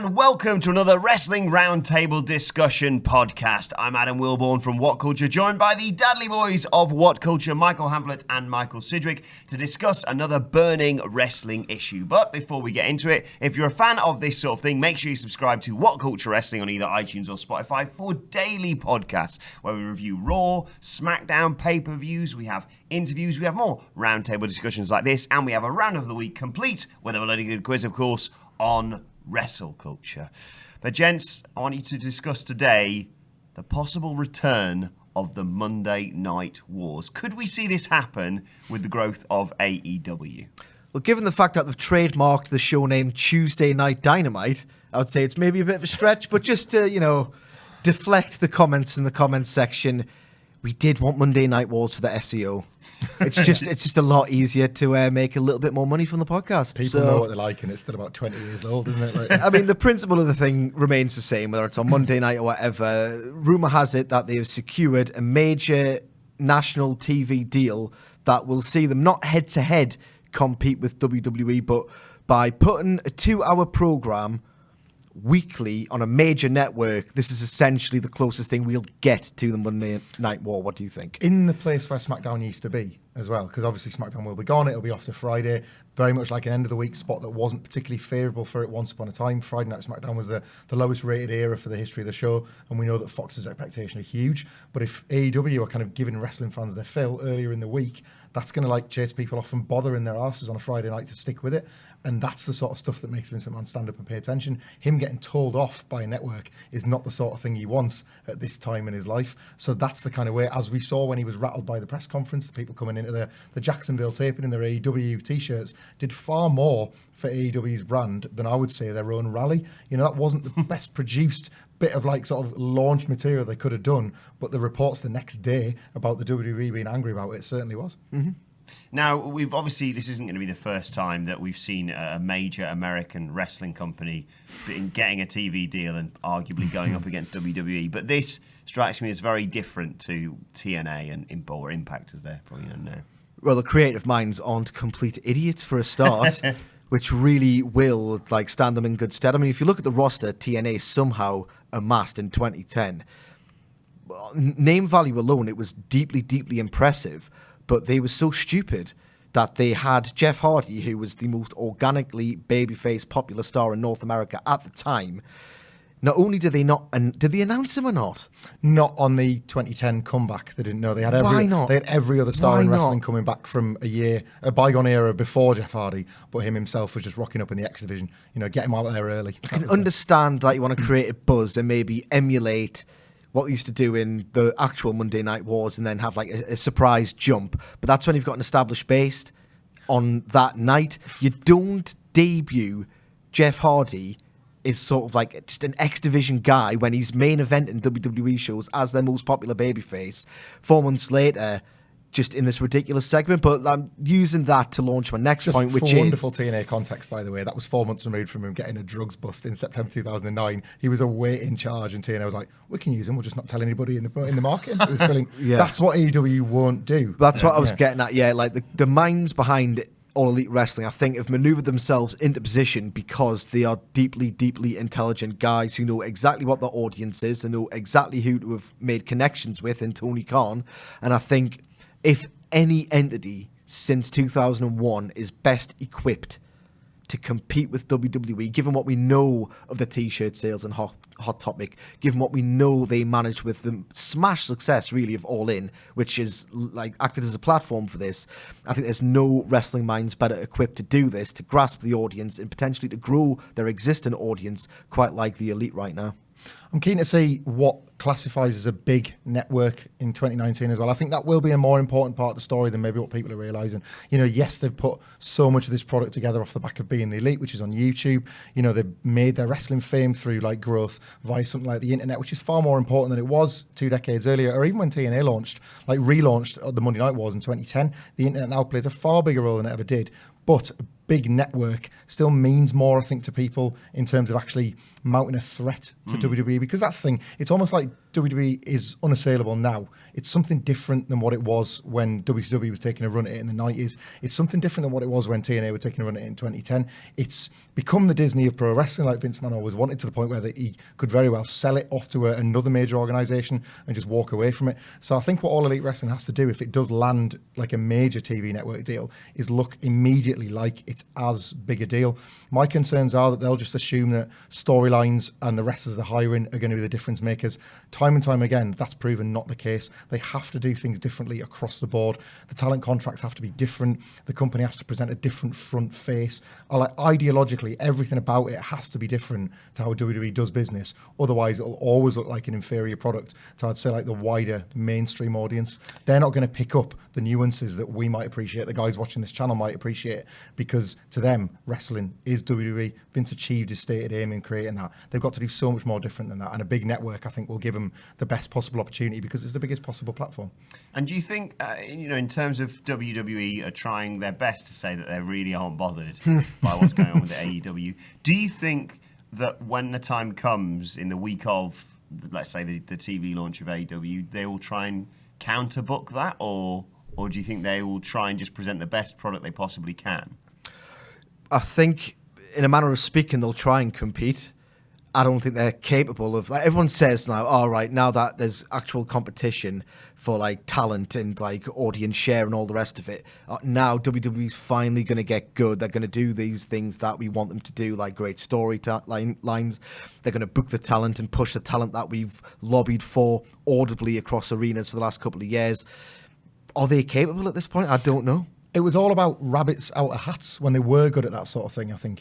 and welcome to another Wrestling Roundtable discussion podcast. I'm Adam Wilbourn from WhatCulture, joined by the Dudley boys of WhatCulture, Michael Hamlet and Michael Sidgwick, to discuss another burning wrestling issue. But before we get into it, if you're a fan of this sort of thing, make sure you subscribe to WhatCulture Wrestling on either iTunes or Spotify for daily podcasts where we review Raw, SmackDown, pay-per-views, we have interviews, we have more roundtable discussions like this, and we have a round of the week complete with a bloody good quiz, of course, on WrestleCulture. But gents, I want you to discuss today the possible return of the Monday Night Wars. Could we see this happen with the growth of AEW? Well, given the fact that they've trademarked the show name Tuesday Night Dynamite, I would say it's maybe a bit of a stretch, but just to, deflect the comments in the comments section, we did want Monday Night Wars for the SEO. It's just a lot easier to make a little bit more money from the podcast. People know what they like, and it's still about 20 years old, isn't it? I mean, the principle of the thing remains the same, whether it's on Monday night or whatever. Rumour has it that they have secured a major national TV deal that will see them not head-to-head compete with WWE, but by putting a 2-hour programme weekly on a major network, this is essentially the closest thing we'll get to the Monday Night War. What do you think? In the place where SmackDown used to be as well, because obviously SmackDown will be gone, it'll be off to Friday, very much like an end of the week spot that wasn't particularly favourable for it once upon a time. Friday Night SmackDown was the lowest rated era for the history of the show, and we know that Fox's expectation are huge, but if AEW are kind of giving wrestling fans their fill earlier in the week, that's going to chase people off and bother in their asses on a Friday night to stick with it. And that's the sort of stuff that makes Vince McMahon stand up and pay attention. Him getting told off by a network is not the sort of thing he wants at this time in his life. So that's the kind of way, as we saw when he was rattled by the press conference, the people coming into the Jacksonville taping in their AEW t-shirts did far more for AEW's brand than I would say their own rally. That wasn't the best produced bit of sort of launch material they could have done, but the reports the next day about the WWE being angry about it certainly was. Mm-hmm. Now, this isn't going to be the first time that we've seen a major American wrestling company getting a TV deal and arguably going up against WWE, but this strikes me as very different to TNA and Impact, as they're probably known now. Well, the creative minds aren't complete idiots for a start, which really will stand them in good stead. I mean, if you look at the roster TNA somehow amassed in 2010, name value alone, it was deeply, deeply impressive. But they were so stupid that they had Jeff Hardy, who was the most organically babyface popular star in North America at the time. Not only did they not, and did they announce him or not? Not on the 2010 comeback. They didn't know. They had every other star in wrestling coming back from a bygone era before Jeff Hardy, but him himself was just rocking up in the X division. Get him out there early. I can understand that you want to create a buzz and maybe emulate what they used to do in the actual Monday Night Wars and then have a surprise jump. But that's when you've got an established base on that night. You don't debut Jeff Hardy is sort of just an X Division guy when he's main event in WWE shows as their most popular babyface. 4 months later, just in this ridiculous segment, but I'm using that to launch my next point, which is... wonderful TNA context, by the way. That was 4 months removed from him getting a drugs bust in September 2009. He was away in charge, and TNA was like, we can use him, we'll just not tell anybody in the market. It was brilliant. Yeah. That's what AEW won't do. That's what I was getting at, the minds behind All Elite Wrestling, I think, have maneuvered themselves into position because they are deeply, deeply intelligent guys who know exactly what their audience is and know exactly who to have made connections with in Tony Khan. And I think if any entity since 2001 is best equipped to compete with WWE, given what we know of the T-shirt sales and Hot Topic, given what we know they managed with the smash success, really, of All In, which is acted as a platform for this, I think there's no wrestling minds better equipped to do this, to grasp the audience and potentially to grow their existing audience quite like the Elite right now. I'm keen to see what classifies as a big network in 2019 as well. I think that will be a more important part of the story than maybe what people are realising. Yes, they've put so much of this product together off the back of being the Elite, which is on YouTube. They've made their wrestling fame through growth via something like the internet, which is far more important than it was 2 decades earlier, or even when TNA relaunched the Monday Night Wars in 2010. The internet now plays a far bigger role than it ever did. But a big network still means more, I think, to people in terms of actually mounting a threat to WWE, because that's the thing. It's almost like WWE is unassailable now. It's something different than what it was when WCW was taking a run at it in the 90s. It's something different than what it was when TNA were taking a run at it in 2010. It's become the Disney of pro wrestling, like Vince McMahon always wanted, to the point where he could very well sell it off to another major organisation and just walk away from it. So I think what All Elite Wrestling has to do, if it does land like a major TV network deal, is look immediately like it's as big a deal. My concerns are that they'll just assume that storylines and the wrestlers they're hiring are going to be the difference makers. Time and time again, that's proven not the case. They have to do things differently across the board. The talent contracts have to be different. The company has to present a different front face. Or like ideologically, everything about it has to be different to how WWE does business. Otherwise, it'll always look like an inferior product to, I'd say, like the wider mainstream audience. They're not going to pick up the nuances that we might appreciate, the guys watching this channel might appreciate, because to them, wrestling is WWE. Vince achieved his stated aim in creating that. They've got to do so much more different than that. And a big network, I think, will give them the best possible opportunity because it's the biggest possible platform. And do you think, in terms of WWE are trying their best to say that they really aren't bothered by what's going on with the AEW, do you think that when the time comes in the week of, let's say, the TV launch of AEW, they will try and counterbook that, or do you think they will try and just present the best product they possibly can? I think, in a manner of speaking, they'll try and compete. I don't think they're capable of, like everyone says now, all right, now that there's actual competition for like talent and like audience share and all the rest of it, now WWE's finally going to get good. They're going to do these things that we want them to do, like great story lines. They're going to book the talent and push the talent that we've lobbied for audibly across arenas for the last couple of years. Are they capable at this point? I don't know. It was all about rabbits out of hats when they were good at that sort of thing, I think.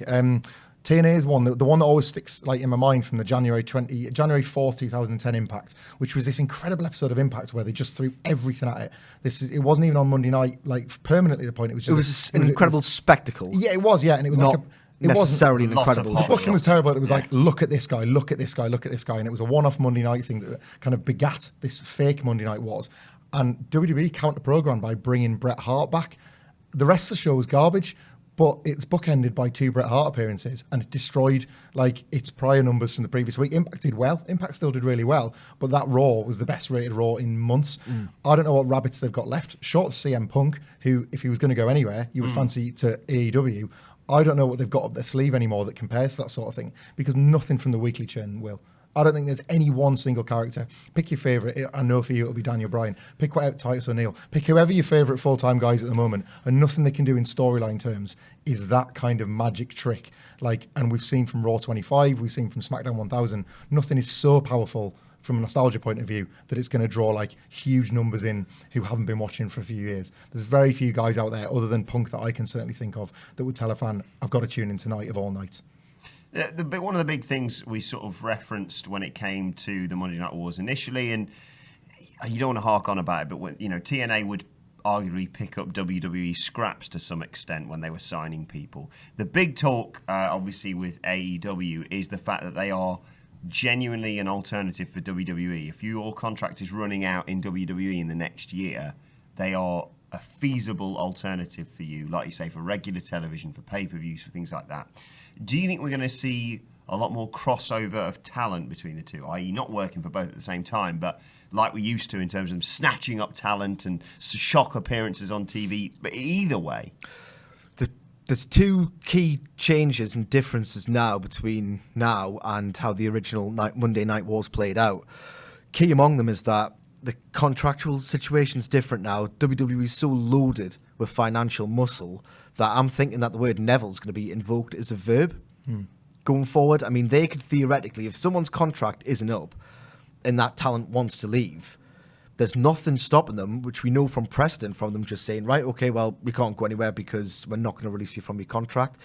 TNA is one, the one that always sticks like in my mind from the January 4th, 2010 Impact, which was this incredible episode of Impact where they just threw everything at it. It wasn't even on Monday night, like permanently at the point. It was an incredible spectacle. Yeah, it was, yeah. And it was not like necessarily an incredible The booking was terrible. It was like, look at this guy, look at this guy, look at this guy. And it was a one-off Monday night thing that kind of begat this fake Monday night was. And WWE counter-programmed by bringing Bret Hart back. The rest of the show was garbage, but it's bookended by 2 Bret Hart appearances, and it destroyed like its prior numbers from the previous week. Impact did well. Impact still did really well, but that Raw was the best rated Raw in months. I don't know what rabbits they've got left. Short of CM Punk, who, if he was going to go anywhere, you would fancy to AEW. I don't know what they've got up their sleeve anymore that compares to that sort of thing, because nothing from the weekly churn will. I don't think there's any one single character. Pick your favourite. I know for you it'll be Daniel Bryan. Pick whatever, Titus O'Neil. Pick whoever your favourite full-time guys at the moment. And nothing they can do in storyline terms is that kind of magic trick. Like, and we've seen from Raw 25, we've seen from SmackDown 1000, nothing is so powerful from a nostalgia point of view that it's going to draw like huge numbers in who haven't been watching for a few years. There's very few guys out there other than Punk that I can certainly think of that would tell a fan, I've got to tune in tonight of all nights. One of the big things we sort of referenced when it came to the Monday Night Wars initially, and you don't want to hark on about it, but when, TNA would arguably pick up WWE scraps to some extent when they were signing people. The big talk, obviously, with AEW is the fact that they are genuinely an alternative for WWE. If your contract is running out in WWE in the next year, they are a feasible alternative for you, like you say, for regular television, for pay-per-views, for things like that. Do you think we're going to see a lot more crossover of talent between the two, i.e. not working for both at the same time, but like we used to in terms of snatching up talent and shock appearances on TV, but either way? There's 2 key changes and differences now between now and how the original Monday Night Wars played out. Key among them is that the contractual situation's different now. WWE is so loaded with financial muscle that I'm thinking that the word Neville's going to be invoked as a verb going forward. I mean, they could theoretically, if someone's contract isn't up and that talent wants to leave, there's nothing stopping them, which we know from precedent from them just saying, right, okay, well, we can't go anywhere because we're not going to release you from your contract.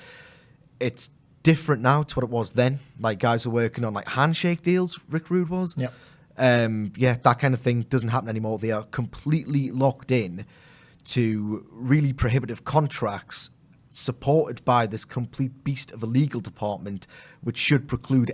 It's different now to what it was then. Like, guys are working on like handshake deals, Rick Rude was. Yep. That kind of thing doesn't happen anymore. They are completely locked in to really prohibitive contracts supported by this complete beast of a legal department, which should preclude,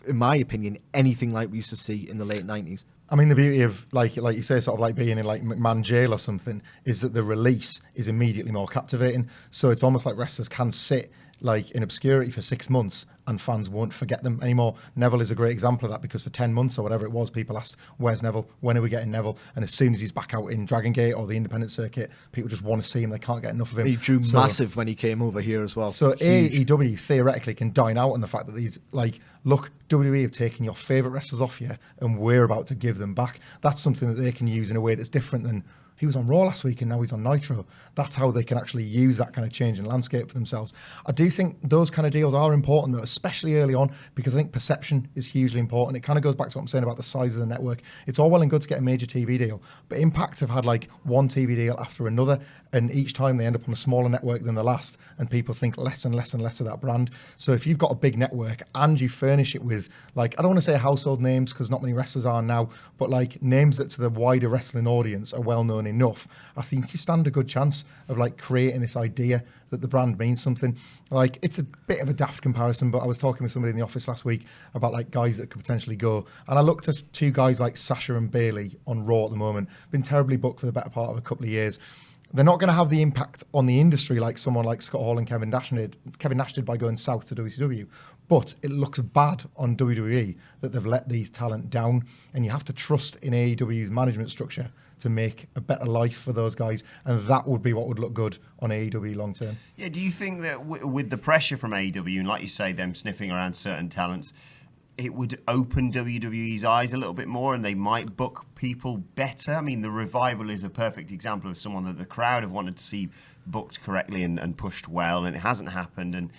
in my opinion, anything like we used to see in the late 90s. I mean, the beauty of, like you say, sort of like being in like McMahon jail or something, is that the release is immediately more captivating. So it's almost like wrestlers can sit like in obscurity for 6 months and fans won't forget them anymore. Neville is a great example of that, because for 10 months or whatever it was, people asked, where's Neville? When are we getting Neville? And as soon as he's back out in Dragon Gate or the independent circuit, people just want to see him. They can't get enough of him. He drew massive when he came over here as well. So Huge. AEW theoretically can dine out on the fact that these, like, look, WWE have taken your favourite wrestlers off you and we're about to give them back. That's something that they can use in a way that's different than, he was on Raw last week and now he's on Nitro. That's how they can actually use that kind of change in landscape for themselves. I do think those kind of deals are important, though, especially early on, because I think perception is hugely important. It kind of goes back to what I'm saying about the size of the network. It's all well and good to get a major TV deal, but Impact have had like one TV deal after another, and each time they end up on a smaller network than the last, and people think less and less and less of that brand. So if you've got a big network and you furnish it with, like, I don't want to say household names because not many wrestlers are now, but like names that to the wider wrestling audience are well known enough, I think you stand a good chance of like creating this idea that the brand means something. Like, it's a bit of a daft comparison, but I was talking with somebody in the office last week about like guys that could potentially go, and I looked at two guys like Sasha and Bayley on Raw at the moment, been terribly booked for the better part of a couple of years. They're not going to have the impact on the industry like someone like Scott Hall and Kevin Nash did by going south to WCW. But it looks bad on WWE that they've let these talent down, and you have to trust in AEW's management structure to make a better life for those guys, and that would be what would look good on AEW long term. Yeah, do you think that with the pressure from AEW, and like you say, them sniffing around certain talents, it would open WWE's eyes a little bit more and they might book people better? I mean, the Revival is a perfect example of someone that the crowd have wanted to see booked correctly and pushed well, and it hasn't happened. And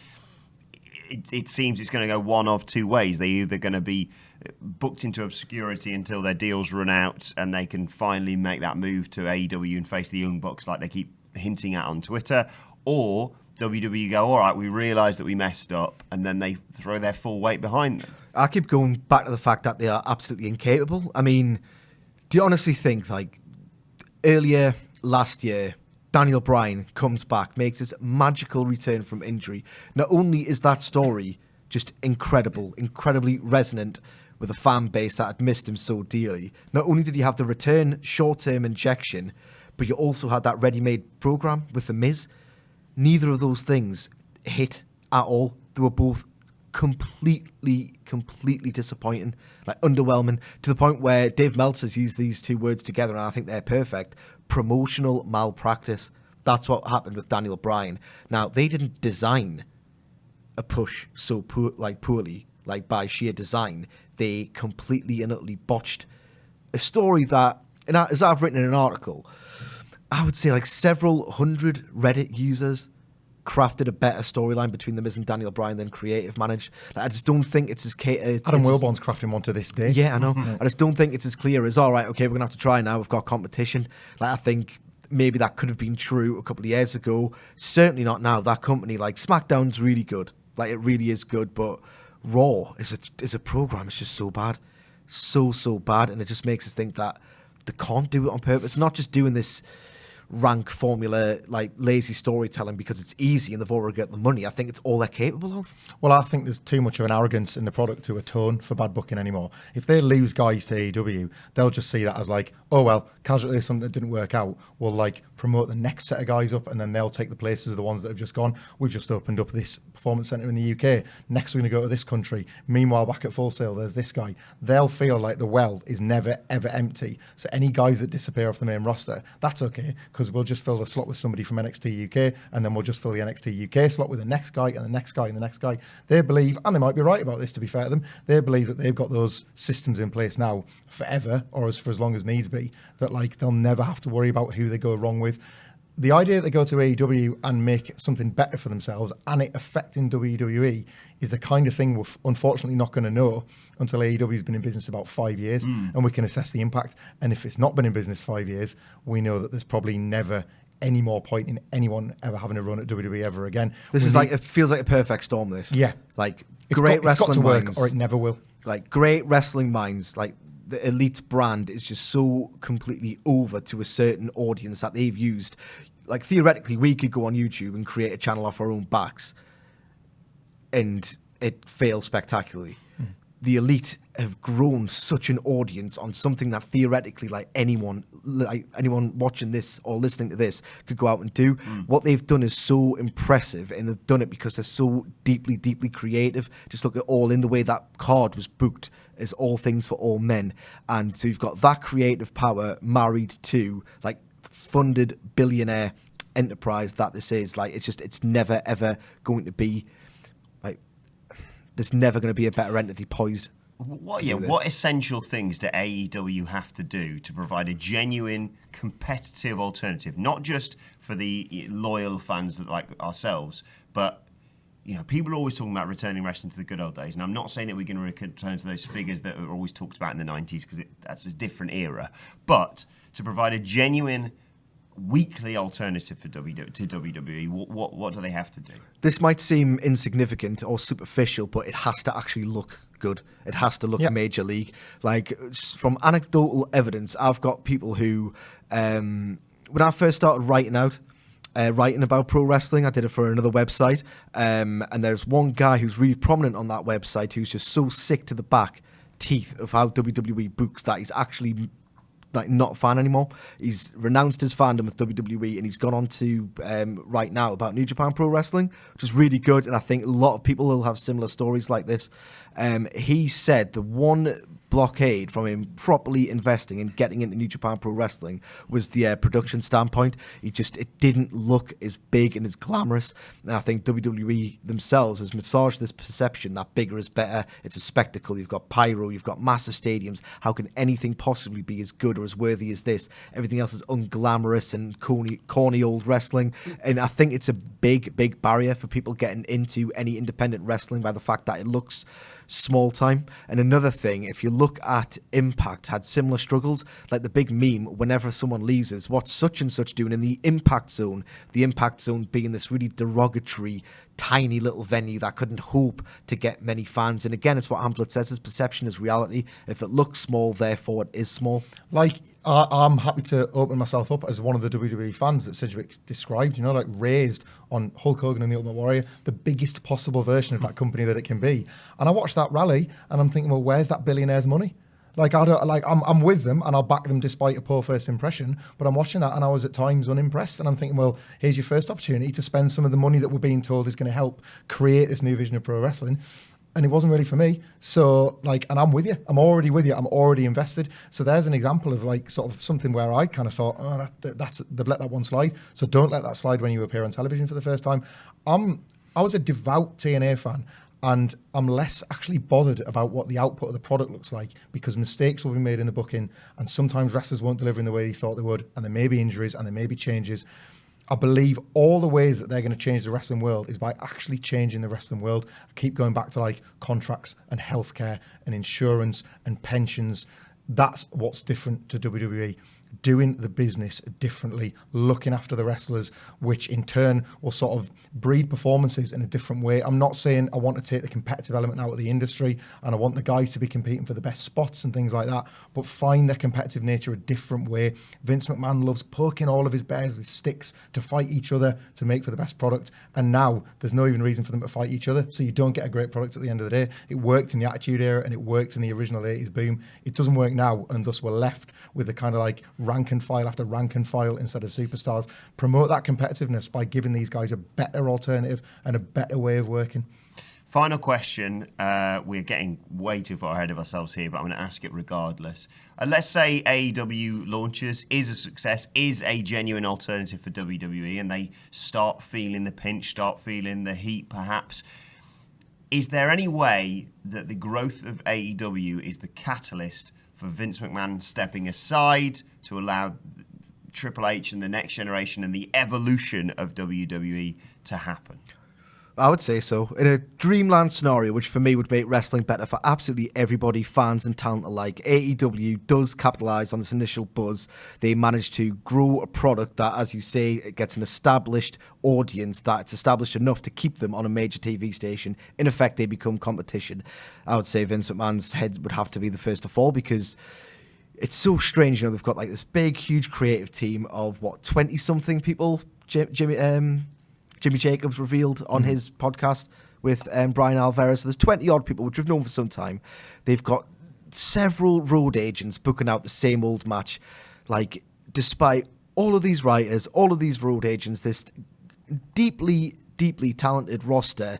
it seems it's going to go one of two ways. They're either going to be booked into obscurity until their deals run out and they can finally make that move to AEW and face the Young Bucks like they keep hinting at on Twitter, or WWE go, all right, we realise that we messed up, and then they throw their full weight behind them. I keep going back to the fact that they are absolutely incapable. I mean, do you honestly think, like, earlier last year, Daniel Bryan comes back, makes his magical return from injury. Not only is that story just incredible, incredibly resonant with a fan base that had missed him so dearly, not only did he have the return short-term injection, but you also had that ready-made program with The Miz. Neither of those things hit at all. They were both completely disappointing, like underwhelming, to the point where Dave Meltzer's used these two words together, and I think they're perfect. Promotional malpractice. That's what happened with Daniel Bryan. Now, they didn't design a push so poorly, like by sheer design. They completely and utterly botched a story that, and as I've written in an article, I would say like several hundred Reddit users crafted a better storyline between The Miz and Daniel Bryan than creative managed. Like, I just don't think it's as Adam Wilbourn's crafting one to this day. Yeah, I know. I just don't think it's as clear as, all right, okay, we're going to have to try now. We've got competition. Like, I think maybe that could have been true a couple of years ago. Certainly not now. That company, like, SmackDown's really good. Like, it really is good, but Raw is a program. It's just so bad. So bad. And it just makes us think that they can't do it on purpose. Not just doing this rank formula, like lazy storytelling because it's easy and they've already got the money. I think it's all they're capable of. Well, I think there's too much of an arrogance in the product to atone for bad booking anymore. If they lose guys to AEW, they'll just see that as like, oh well, casualty is something that didn't work out. We'll like promote the next set of guys up, and then they'll take the places of the ones that have just gone. We've just opened up this performance centre in the UK. Next we're going to go to this country. Meanwhile, back at Full Sail, there's this guy. They'll feel like the well is never ever empty. So any guys that disappear off the main roster, that's okay, because we'll just fill the slot with somebody from NXT UK, and then we'll just fill the NXT UK slot with the next guy and the next guy and the next guy. They believe, and they might be right about this to be fair to them, they believe that they've got those systems in place now forever, or for as long as needs be, that like they'll never have to worry about who they go wrong with. The idea that they go to AEW and make something better for themselves and it affecting WWE is the kind of thing we're unfortunately not going to know until AEW's been in business about 5 years and we can assess the impact. And if it's not been in business 5 years, we know that there's probably never any more point in anyone ever having a run at WWE ever again. This is like, it feels like a perfect storm, this. Yeah. Like, It's great got wrestling to work minds. or it never will. Like, great wrestling minds, like, the Elite brand is just so completely over to a certain audience that they've used. Like, theoretically, we could go on YouTube and create a channel off our own backs and it fails spectacularly. the Elite have grown such an audience on something that theoretically, like anyone watching this or listening to this could go out and do. What they've done is so impressive, and they've done it because they're so deeply, deeply creative. Just look at All In, the way that card was booked as All Things for All Men. And so you've got that creative power married to like funded billionaire enterprise that this is. Like, it's never ever going to be like, there's never going to be a better entity poised. What essential things do AEW have to do to provide a genuine competitive alternative, not just for the loyal fans that like ourselves, but people are always talking about returning wrestling to the good old days, and I'm not saying that we're going to return to those figures that are always talked about in the 90s because that's a different era, but to provide a genuine weekly alternative to WWE, what do they have to do? This might seem insignificant or superficial, but it has to actually look good. It has to look major league. Like, from anecdotal evidence, I've got people who, when I first started writing about pro wrestling, I did it for another website, and there's one guy who's really prominent on that website who's just so sick to the back teeth of how WWE books that he's actually like not a fan anymore. He's renounced his fandom with WWE, and he's gone on to write now about New Japan Pro Wrestling, which is really good, and I think a lot of people will have similar stories like this. He said the one blockade from him properly investing in getting into New Japan Pro Wrestling was the production standpoint. It didn't look as big and as glamorous, and I think WWE themselves has massaged this perception that bigger is better. It's a spectacle. You've got pyro, you've got massive stadiums. How can anything possibly be as good or as worthy as this? Everything else is unglamorous and corny old wrestling, and I think it's a big barrier for people getting into any independent wrestling by the fact that it looks small time. And another thing, if you look at Impact, had similar struggles. Like the big meme whenever someone leaves is, what's such and such doing in the Impact Zone? The Impact Zone being this really derogatory, tiny little venue that couldn't hope to get many fans. And again, it's what Hamlet says, his perception is reality. If it looks small, therefore it is small. Like, I'm happy to open myself up as one of the WWE fans that Sidgwick described, like raised on Hulk Hogan and the Ultimate Warrior, the biggest possible version of that company that it can be. And I watched that rally and I'm thinking, well, where's that billionaire's money? Like, I'm with them and I'll back them despite a poor first impression, but I'm watching that and I was at times unimpressed, and I'm thinking, well, here's your first opportunity to spend some of the money that we're being told is going to help create this new vision of pro wrestling. And it wasn't really for me. So, and I'm with you. I'm already with you. I'm already invested. So there's an example of sort of something where I kind of thought, they've let that one slide. So don't let that slide when you appear on television for the first time. I was a devout TNA fan, and I'm less actually bothered about what the output of the product looks like, because mistakes will be made in the booking, and sometimes wrestlers won't deliver in the way they thought they would, and there may be injuries and there may be changes. I believe all the ways that they're going to change the wrestling world is by actually changing the wrestling world. I keep going back to contracts and healthcare and insurance and pensions. That's what's different to WWE. Doing the business differently, looking after the wrestlers, which in turn will sort of breed performances in a different way. I'm not saying I want to take the competitive element out of the industry and I want the guys to be competing for the best spots and things like that, but find their competitive nature a different way. Vince McMahon loves poking all of his bears with sticks to fight each other to make for the best product, and now there's no even reason for them to fight each other, so you don't get a great product at the end of the day. It worked in the Attitude Era and it worked in the original 80s boom. It doesn't work now, and thus we're left with the kind of rank and file after rank and file instead of superstars. Promote that competitiveness by giving these guys a better alternative and a better way of working. Final question. We're getting way too far ahead of ourselves here, but I'm going to ask it regardless. Let's say AEW launches, is a success, is a genuine alternative for WWE, and they start feeling the pinch, start feeling the heat perhaps. Is there any way that the growth of AEW is the catalyst for Vince McMahon stepping aside to allow Triple H and the next generation and the evolution of WWE to happen? I would say so. In a dreamland scenario, which for me would make wrestling better for absolutely everybody, fans and talent alike, AEW does capitalise on this initial buzz. They manage to grow a product that, as you say, it gets an established audience, that it's established enough to keep them on a major TV station. In effect, they become competition. I would say Vince McMahon's head would have to be the first to fall, because it's so strange. They've got this big, huge creative team of 20-something people. Jimmy Jacobs revealed on his podcast with Bryan Alvarez. So there's 20 odd people which we've known for some time. They've got several road agents booking out the same old match. Like, despite all of these writers, all of these road agents, this deeply, deeply talented roster,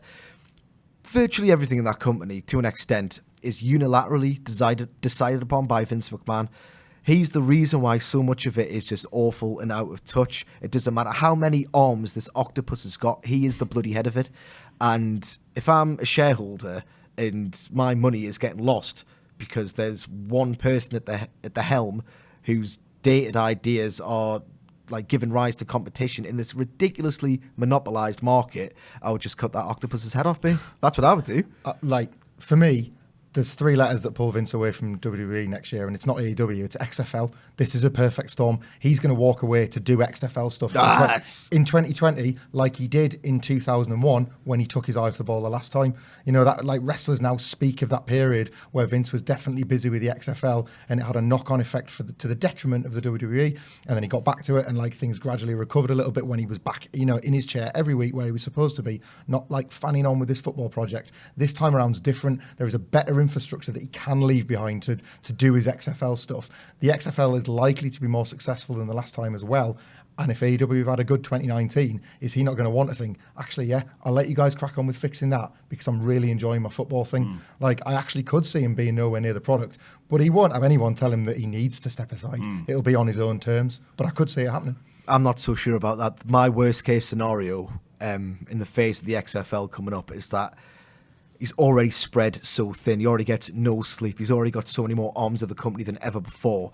virtually everything in that company, to an extent, is unilaterally decided upon by Vince McMahon. He's the reason why so much of it is just awful and out of touch. It doesn't matter how many arms this octopus has got, he is the bloody head of it. And if I'm a shareholder and my money is getting lost because there's one person at the helm whose dated ideas are like giving rise to competition in this ridiculously monopolized market, I would just cut that octopus's head off, me. That's what I would do. For me, there's 3 letters that pull Vince away from WWE next year, and it's not AEW, it's XFL. This is a perfect storm. He's going to walk away to do XFL stuff in 2020, like he did in 2001 when he took his eye off the ball the last time. You know, that like wrestlers now speak of that period where Vince was definitely busy with the XFL, and it had a knock-on effect to the detriment of the WWE. And then he got back to it, and like things gradually recovered a little bit when he was back, you know, in his chair every week where he was supposed to be, not like fanning on with this football project. This time around is different. There is a better infrastructure that he can leave behind to do his XFL stuff. The XFL is likely to be more successful than the last time as well. And if AEW have had a good 2019, is he not going to want to think, actually, yeah, I'll let you guys crack on with fixing that because I'm really enjoying my football thing. Like, I actually could see him being nowhere near the product, but he won't have anyone tell him that he needs to step aside. It'll be on his own terms, but I could see it happening. I'm not so sure about that. My worst case scenario in the face of the XFL coming up is that he's already spread so thin. He already gets no sleep. He's already got so many more arms of the company than ever before.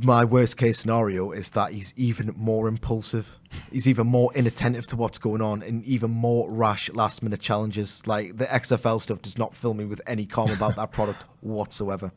My worst case scenario is that he's even more impulsive. He's even more inattentive to what's going on and even more rash last minute challenges. Like, the XFL stuff does not fill me with any calm about that product whatsoever.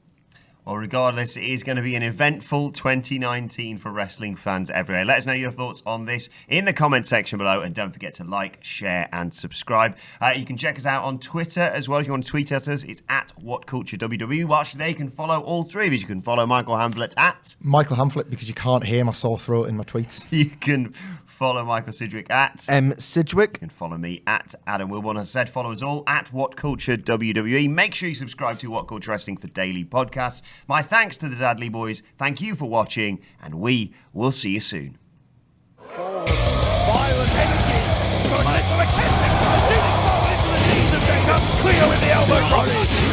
Well, regardless, it is going to be an eventful 2019 for wrestling fans everywhere. Let us know your thoughts on this in the comment section below, and don't forget to like, share, and subscribe. You can check us out on Twitter as well. If you want to tweet at us, it's at WhatCultureWW. Well, actually, there you can follow all 3 of us. You can follow Michael Hamflett at Michael Hamflett, because you can't hear my sore throat in my tweets. You can follow Michael Sidgwick at Sidgwick. You can follow me at Adam Wilbourn. As I said, follow us all at WhatCultureWWE. Make sure you subscribe to What Culture Wrestling for daily podcasts. My thanks to the Dudley Boys. Thank you for watching, and we will see you soon. Violent energy. Got a McKesson shooting forward into the knees of Jacob. Clear with the elbow drop.